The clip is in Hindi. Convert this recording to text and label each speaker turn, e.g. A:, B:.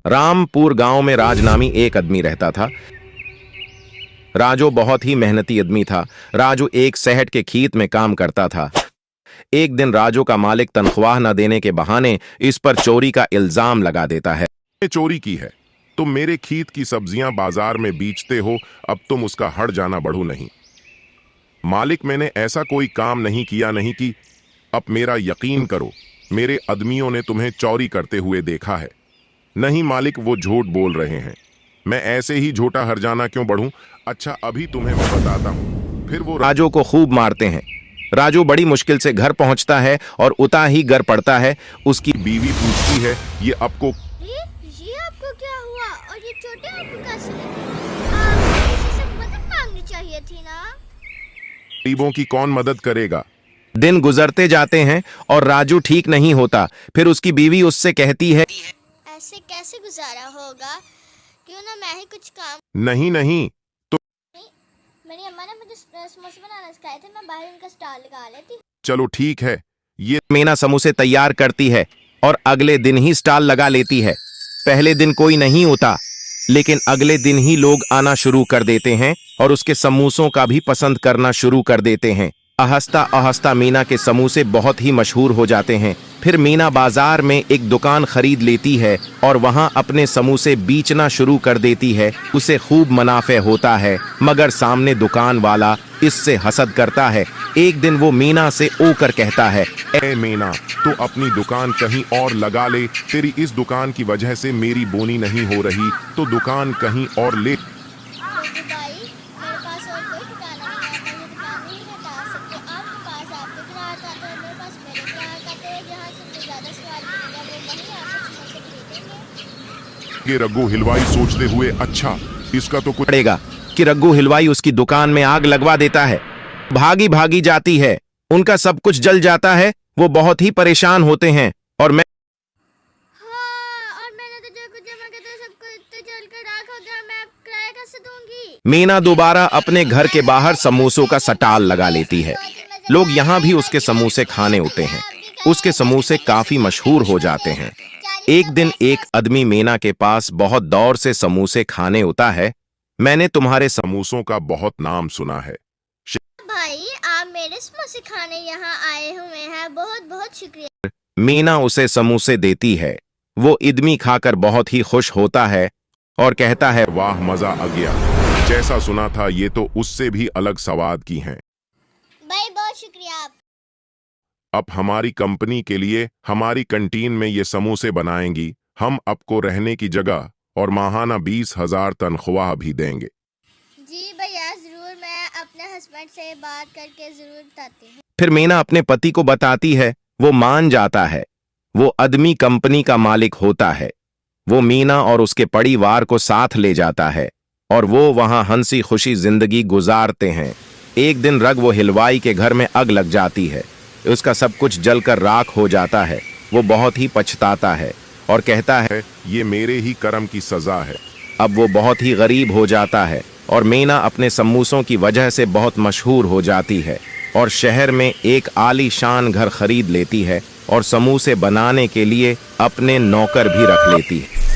A: रामपुर गांव में राज नामी एक आदमी रहता था। राजू बहुत ही मेहनती आदमी था। राजू एक शहद के खेत में काम करता था। एक दिन राजू का मालिक तनख्वाह न देने के बहाने इस पर चोरी का इल्जाम लगा देता है।
B: चोरी की है, तुम मेरे खेत की सब्जियां बाजार में बेचते हो, अब तुम उसका हट जाना बढ़ू नहीं। मालिक, मैंने ऐसा कोई काम नहीं किया नहीं कि। अब मेरा यकीन करो, मेरे आदमियों ने तुम्हें चोरी करते हुए देखा है। नहीं मालिक, वो झूठ बोल रहे हैं। मैं ऐसे ही झूठा हरजाना क्यों बढ़ूं? अच्छा, अभी तुम्हें मैं बताता हूं। फिर वो
A: राजू को खूब मारते हैं। राजू बड़ी मुश्किल से घर पहुंचता है और उता ही गर पड़ता है। उसकी
B: बीवी पूछती है, ये आपको
C: क्या हुआ और ये चोटें आपको कैसे लगी? किसी से मदद मांगनी चाहिए थी ना।
B: गरीबों की कौन मदद करेगा?
A: दिन गुजरते जाते हैं और राजू ठीक नहीं होता। फिर उसकी बीवी उससे कहती है,
C: ऐसे कैसे गुजारा होगा, क्यों ना मैं ही कुछ काम।
B: नहीं,
C: मेरी अम्मा ने मुझे समोसे बनाना सिखाए थे, मैं बाहर उनका स्टॉल लगा लेती।
B: चलो ठीक है। ये
A: मीना समोसे तैयार करती है और अगले दिन ही स्टॉल लगा लेती है। पहले दिन कोई नहीं होता, लेकिन अगले दिन ही लोग आना शुरू कर देते हैं और उसके समोसों का भी पसंद करना शुरू कर देते हैं। आहिस्ता आहिस्ता मीना के समोसे बहुत ही मशहूर हो जाते हैं। फिर मीना बाजार में एक दुकान खरीद लेती है और वहां अपने समोसे बेचना शुरू कर देती है। उसे खूब मुनाफे होता है, मगर सामने दुकान वाला इससे हसद करता है। एक दिन वो मीना से ओकर कहता है,
B: ए मीना, तू अपनी दुकान कहीं और लगा ले। तेरी इस दुकान की वजह से मेरी बोनी नहीं हो रही, तो दुकान कहीं और ले। रघु हिलवाई सोचते हुए, अच्छा इसका तो कुछ
A: पड़ेगा कि रघु हिलवाई उसकी दुकान में आग लगवा देता है। भागी भागी जाती है, उनका सब कुछ जल जाता है। वो बहुत ही परेशान होते हैं और मैंने
C: तो जो कुछ जमा किया था सब कुछ तो जलकर राख हो गया, मैं अब किराया कैसे दूंगी?
A: मीना दोबारा अपने घर के बाहर समोसों का स्टॉल लगा लेती है। लोग यहाँ भी उसके समोसे खाने होते हैं। उसके समोसे काफी मशहूर हो जाते हैं। एक दिन एक आदमी मीना के पास बहुत दौर से समोसे खाने होता है। मैंने तुम्हारे
B: समोसों का बहुत नाम सुना है।
C: भाई, आप मेरे समोसे खाने यहाँ आए हुए हैं, बहुत बहुत शुक्रिया।
A: मीना उसे समोसे देती है। वो इदमी खाकर बहुत ही खुश होता है और कहता है,
B: वाह, मजा आ गया। जैसा सुना था ये तो उससे भी अलग स्वाद की हैं।
C: भाई बहुत शुक्रिया आप।
B: अब हमारी कंपनी के लिए हमारी कैंटीन में ये समोसे बनाएंगी। हम आपको रहने की जगह और माहाना 20,000 तनख्वाह भी देंगे।
C: जी भैया, जरूर, मैं अपने हस्बैंड से बात करके जरूर बताती हूँ।
A: फिर मीना अपने पति को बताती है। वो मान जाता है। वो आदमी कंपनी का मालिक होता है। वो मीना और उसके परिवार को साथ ले जाता है और वो वहां हंसी खुशी जिंदगी गुजारते हैं। एक दिन रघु हिलवाई के घर में आग लग जाती है। उसका सब कुछ जलकर राख हो जाता है। वो बहुत ही पछताता है और कहता है,
B: ये मेरे ही कर्म की सजा है।
A: अब वो बहुत ही गरीब हो जाता है और मीना अपने समोसों की वजह से बहुत मशहूर हो जाती है और शहर में एक आलीशान घर खरीद लेती है और समोसे बनाने के लिए अपने नौकर भी रख लेती है।